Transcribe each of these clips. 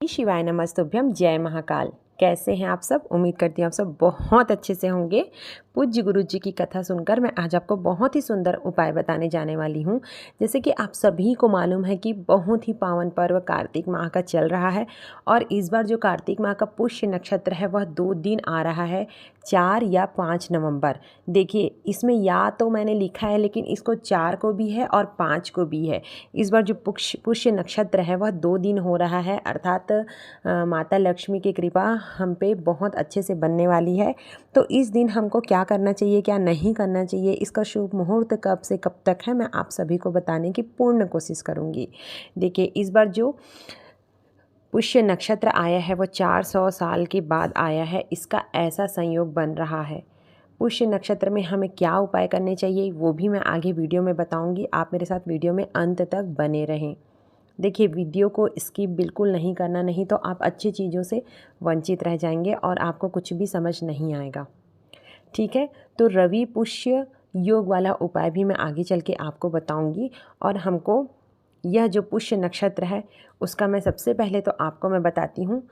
शिवाय नमस्तुभ्यम। जय महाकाल। कैसे हैं आप सब? उम्मीद करती हूँ आप सब बहुत अच्छे से होंगे। पूज्य गुरु जी की कथा सुनकर मैं आज आपको बहुत ही सुंदर उपाय बताने जाने वाली हूँ। जैसे कि आप सभी को मालूम है कि बहुत ही पावन पर्व कार्तिक माह का चल रहा है और इस बार जो कार्तिक माह का पुष्य नक्षत्र है वह 2 दिन आ रहा है, 4 या 5 नवंबर। देखिए इसमें या तो मैंने लिखा है लेकिन इसको 4 को भी है और 5 को भी है। इस बार जो पुष्य नक्षत्र है वह 2 दिन हो रहा है, अर्थात माता लक्ष्मी की कृपा हम पे बहुत अच्छे से बनने वाली है। तो इस दिन हमको क्या करना चाहिए, क्या नहीं करना चाहिए, इसका शुभ मुहूर्त कब से कब तक है, मैं आप सभी को बताने की पूर्ण कोशिश करूँगी। देखिए इस बार जो पुष्य नक्षत्र आया है वो 400 साल के बाद आया है। इसका ऐसा संयोग बन रहा है। पुष्य नक्षत्र में हमें क्या उपाय करने चाहिए वो भी मैं आगे वीडियो में बताऊंगी। आप मेरे साथ वीडियो में अंत तक बने रहें। देखिए वीडियो को स्किप बिल्कुल नहीं करना, नहीं तो आप अच्छी चीज़ों से वंचित रह जाएंगे और आपको कुछ भी समझ नहीं आएगा। ठीक है, तो रवि पुष्य योग वाला उपाय भी मैं आगे चल के आपको बताऊंगी। और हमको यह जो पुष्य नक्षत्र है उसका मैं सबसे पहले तो आपको मैं बताती हूँ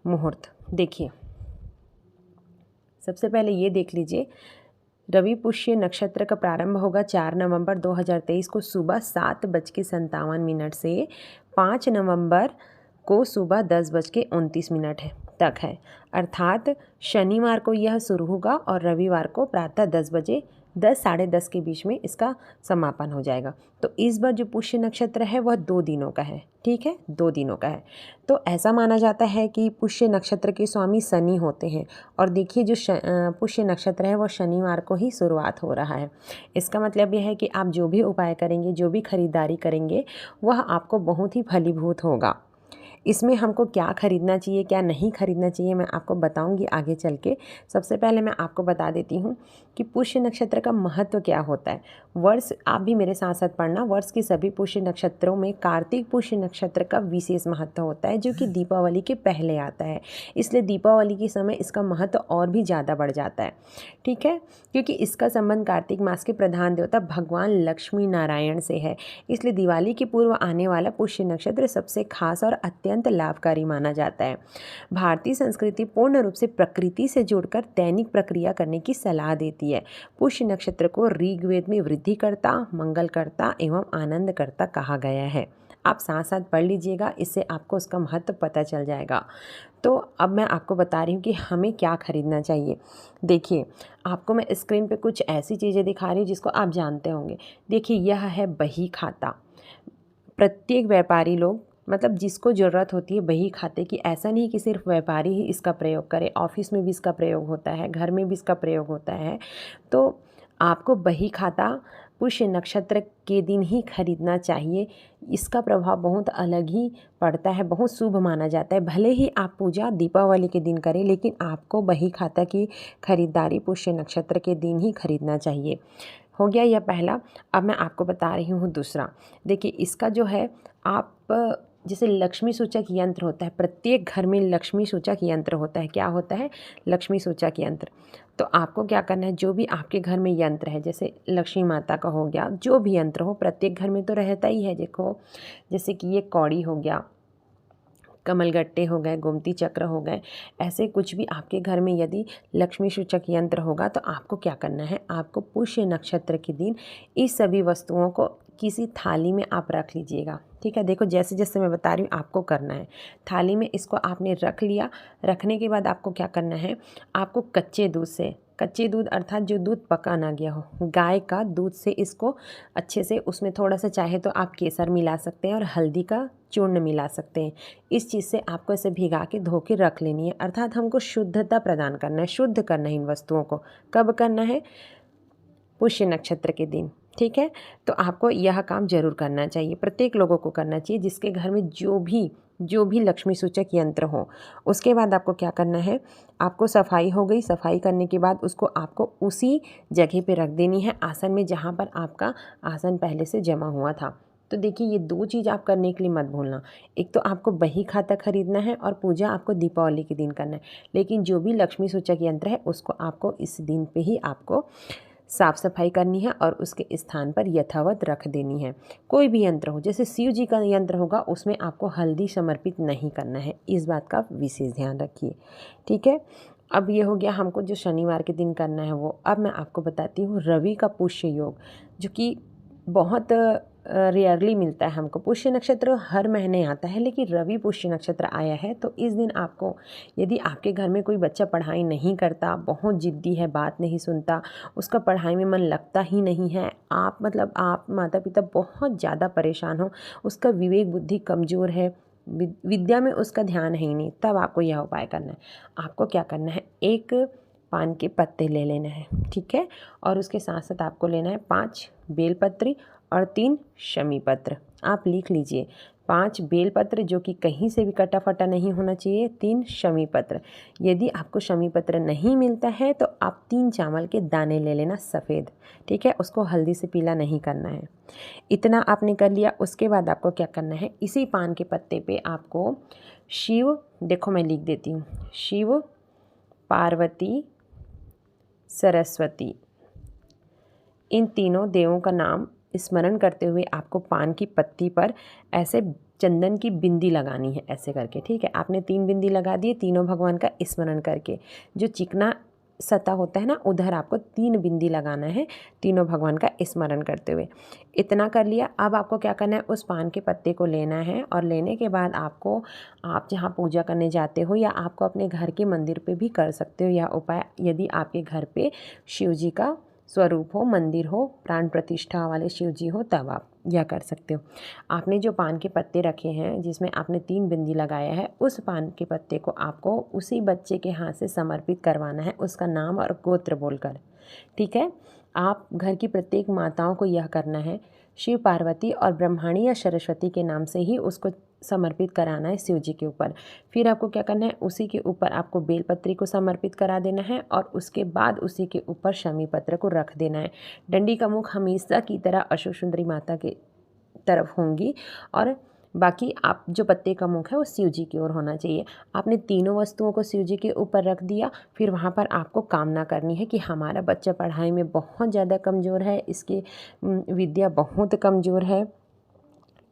मुहूर्त। देखिए सबसे पहले ये देख लीजिए, रवि पुष्य नक्षत्र का प्रारंभ होगा 4 नवंबर 2023 को सुबह 7:57 से 5 नवंबर को सुबह 10:29 तक है। अर्थात शनिवार को यह शुरू होगा और रविवार को प्रातः 10 बजे 10 साढ़े 10 के बीच में इसका समापन हो जाएगा। तो इस बार जो पुष्य नक्षत्र है वह 2 दिनों का है। ठीक है, 2 दिनों का है। तो ऐसा माना जाता है कि पुष्य नक्षत्र के स्वामी शनि होते हैं। और देखिए जो पुष्य नक्षत्र है वो शनिवार को ही शुरुआत हो रहा है। इसका मतलब यह है कि आप जो भी उपाय करेंगे, जो भी खरीदारी करेंगे वह आपको बहुत ही फलीभूत होगा। इसमें हमको क्या खरीदना चाहिए, क्या नहीं खरीदना चाहिए, मैं आपको बताऊंगी आगे चल के। सबसे पहले मैं आपको बता देती हूँ कि पुष्य नक्षत्र का महत्व क्या होता है। वर्ष आप भी मेरे साथ साथ पढ़ना। वर्ष के सभी पुष्य नक्षत्रों में कार्तिक पुष्य नक्षत्र का विशेष महत्व होता है, जो कि दीपावली के पहले आता है। इसलिए दीपावली के समय इसका महत्व और भी ज़्यादा बढ़ जाता है। ठीक है, क्योंकि इसका संबंध कार्तिक मास के प्रधान देवता भगवान लक्ष्मी नारायण से है। इसलिए दिवाली के पूर्व आने वाला पुष्य नक्षत्र सबसे खास और अत्यंत लाभकारी माना जाता है। भारतीय संस्कृति पूर्ण रूप से प्रकृति से जुड़कर दैनिक प्रक्रिया करने की सलाह देती है। पुष्य नक्षत्र को ऋग्वेद में वृद्धिकर्ता, मंगलकर्ता एवं आनंदकर्ता कहा गया है। आप साथ साथ पढ़ लीजिएगा, इससे आपको उसका महत्व पता चल जाएगा। तो अब मैं आपको बता रही हूँ कि हमें क्या खरीदना चाहिए। देखिए आपको मैं स्क्रीन पे कुछ ऐसी चीज़ें दिखा रही हूँ जिसको आप जानते होंगे। देखिए यह है बही खाता। प्रत्येक व्यापारी लोग, मतलब जिसको ज़रूरत होती है बही खाते की, ऐसा नहीं कि सिर्फ व्यापारी ही इसका प्रयोग करे, ऑफिस में भी इसका प्रयोग होता है, घर में भी इसका प्रयोग होता है। तो आपको बही खाता पुष्य नक्षत्र के दिन ही खरीदना चाहिए। इसका प्रभाव बहुत अलग ही पड़ता है, बहुत शुभ माना जाता है। भले ही आप पूजा दीपावली के दिन करें, लेकिन आपको बही खाता की खरीदारी पुष्य नक्षत्र के दिन ही खरीदना चाहिए। हो गया यह पहला। अब मैं आपको बता रही हूँ दूसरा। देखिए इसका जो है, आप जैसे लक्ष्मी सूचक यंत्र होता है, प्रत्येक घर में लक्ष्मी सूचक यंत्र होता है। क्या होता है? लक्ष्मी सूचक यंत्र। तो आपको क्या करना है, जो भी आपके घर में यंत्र है, जैसे लक्ष्मी माता का हो गया, जो भी यंत्र हो, प्रत्येक घर में तो रहता ही है। देखो जैसे कि ये कौड़ी हो गया, कमलगट्टे हो गए, गोमती चक्र हो गए, ऐसे कुछ भी आपके घर में यदि लक्ष्मी सूचक यंत्र होगा तो आपको क्या करना है, आपको पुष्य नक्षत्र के दिन इस सभी वस्तुओं को किसी थाली में आप रख लीजिएगा। ठीक है, देखो जैसे जैसे मैं बता रही हूँ आपको करना है। थाली में इसको आपने रख लिया। रखने के बाद आपको क्या करना है, आपको कच्चे दूध से, कच्चे दूध अर्थात जो दूध पका ना गया हो, गाय का दूध से इसको अच्छे से, उसमें थोड़ा सा चाहे तो आप केसर मिला सकते हैं और हल्दी का चूर्ण मिला सकते हैं। इस चीज़ से आपको इसे भिगा के धो के रख लेनी है। अर्थात हमको शुद्धता प्रदान करना है, शुद्ध करना है इन वस्तुओं को। कब करना है? पुष्य नक्षत्र के दिन। ठीक है, तो आपको यह काम जरूर करना चाहिए, प्रत्येक लोगों को करना चाहिए जिसके घर में जो भी लक्ष्मी सूचक यंत्र हो। उसके बाद आपको क्या करना है, आपको सफाई हो गई। सफाई करने के बाद उसको आपको उसी जगह पे रख देनी है, आसन में, जहाँ पर आपका आसन पहले से जमा हुआ था। तो देखिए ये 2 चीज़ आप करने के लिए मत भूलना। एक तो आपको बही खाता खरीदना है और पूजा आपको दीपावली के दिन करना है। लेकिन जो भी लक्ष्मी सूचक यंत्र है उसको आपको इस दिन पे ही आपको साफ़ सफाई करनी है और उसके स्थान पर यथावत रख देनी है। कोई भी यंत्र हो, जैसे शिव जी का यंत्र होगा उसमें आपको हल्दी समर्पित नहीं करना है, इस बात का विशेष ध्यान रखिए। ठीक है, अब ये हो गया हमको जो शनिवार के दिन करना है वो। अब मैं आपको बताती हूँ रवि का पुष्य योग, जो कि बहुत रेयरली मिलता है हमको। पुष्य नक्षत्र हर महीने आता है, लेकिन रवि पुष्य नक्षत्र आया है तो इस दिन आपको, यदि आपके घर में कोई बच्चा पढ़ाई नहीं करता, बहुत ज़िद्दी है, बात नहीं सुनता, उसका पढ़ाई में मन लगता ही नहीं है, आप माता पिता बहुत ज़्यादा परेशान हो, उसका विवेक बुद्धि कमज़ोर है, विद्या में उसका ध्यान है ही नहीं, तब आपको यह उपाय करना है। आपको क्या करना है, एक पान के पत्ते ले लेना है, ठीक है, और उसके साथ साथ आपको लेना है 5 बेलपत्री और 3 शमी पत्र। आप लिख लीजिए, 5 बेलपत्र जो कि कहीं से भी कटा फटा नहीं होना चाहिए, 3 शमी पत्र। यदि आपको शमी पत्र नहीं मिलता है तो आप 3 चावल के दाने ले लेना सफ़ेद, ठीक है, उसको हल्दी से पीला नहीं करना है। इतना आपने कर लिया। उसके बाद आपको क्या करना है, इसी पान के पत्ते पे आपको शिव, देखो मैं लिख देती हूँ, शिव, पार्वती, सरस्वती, इन तीनों देवों का नाम स्मरण करते हुए आपको पान की पत्ती पर ऐसे चंदन की बिंदी लगानी है, ऐसे करके, ठीक है। आपने 3 बिंदी लगा दिए, तीनों भगवान का स्मरण करके। जो चिकना सतह होता है ना, उधर आपको 3 बिंदी लगाना है, तीनों भगवान का स्मरण करते हुए। इतना कर लिया। अब आपको क्या करना है, उस पान के पत्ते को लेना है और लेने के बाद आपको, आप जहाँ पूजा करने जाते हो या आपको अपने घर के मंदिर पे भी कर सकते हो यह उपाय। यदि आपके घर पे शिव जी का स्वरूप हो, मंदिर हो, प्राण प्रतिष्ठा वाले शिव जी हो, तब आप यह कर सकते हो। आपने जो पान के पत्ते रखे हैं जिसमें आपने 3 बिंदी लगाया है, उस पान के पत्ते को आपको उसी बच्चे के हाथ से समर्पित करवाना है, उसका नाम और गोत्र बोलकर, ठीक है। आप घर की प्रत्येक माताओं को यह करना है, शिव, पार्वती और ब्रह्माणी या सरस्वती के नाम से ही उसको समर्पित कराना है शिव जी के ऊपर। फिर आपको क्या करना है, उसी के ऊपर आपको बेलपत्री को समर्पित करा देना है और उसके बाद उसी के ऊपर शमी पत्र को रख देना है। डंडी का मुख हमेशा की तरह अशोक सुंदरी माता की तरफ होंगी और बाकी आप जो पत्ते का मुख है वो शिव जी की ओर होना चाहिए। आपने तीनों वस्तुओं को शिव जी के ऊपर रख दिया। फिर वहाँ पर आपको कामना करनी है कि हमारा बच्चा पढ़ाई में बहुत ज़्यादा कमज़ोर है, इसकी विद्या बहुत कमज़ोर है,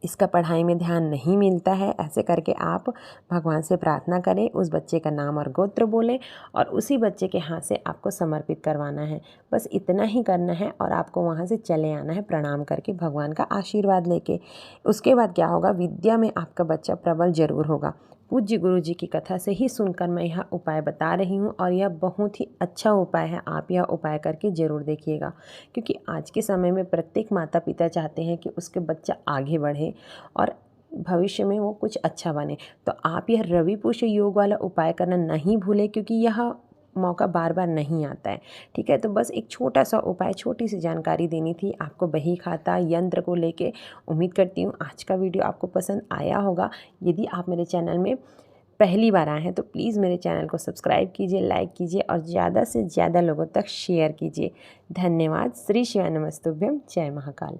इसका पढ़ाई में ध्यान नहीं मिलता है। ऐसे करके आप भगवान से प्रार्थना करें, उस बच्चे का नाम और गोत्र बोलें और उसी बच्चे के हाथ से आपको समर्पित करवाना है। बस इतना ही करना है और आपको वहाँ से चले आना है प्रणाम करके, भगवान का आशीर्वाद लेके। उसके बाद क्या होगा, विद्या में आपका बच्चा प्रबल जरूर होगा। पूज्य गुरु जी की कथा से ही सुनकर मैं यह उपाय बता रही हूँ और यह बहुत ही अच्छा उपाय है। आप यह उपाय करके ज़रूर देखिएगा, क्योंकि आज के समय में प्रत्येक माता पिता चाहते हैं कि उसके बच्चा आगे बढ़े और भविष्य में वो कुछ अच्छा बने। तो आप यह रवि पुष्य योग वाला उपाय करना नहीं भूलें, क्योंकि यह मौका बार बार नहीं आता है, ठीक है। तो बस एक छोटा सा उपाय, छोटी सी जानकारी देनी थी आपको बही खाता यंत्र को लेके। उम्मीद करती हूँ आज का वीडियो आपको पसंद आया होगा। यदि आप मेरे चैनल में पहली बार आए हैं तो प्लीज़ मेरे चैनल को सब्सक्राइब कीजिए, लाइक कीजिए और ज़्यादा से ज़्यादा लोगों तक शेयर कीजिए। धन्यवाद। श्री शिवाय नमस्तुभ्यम। जय महाकाल।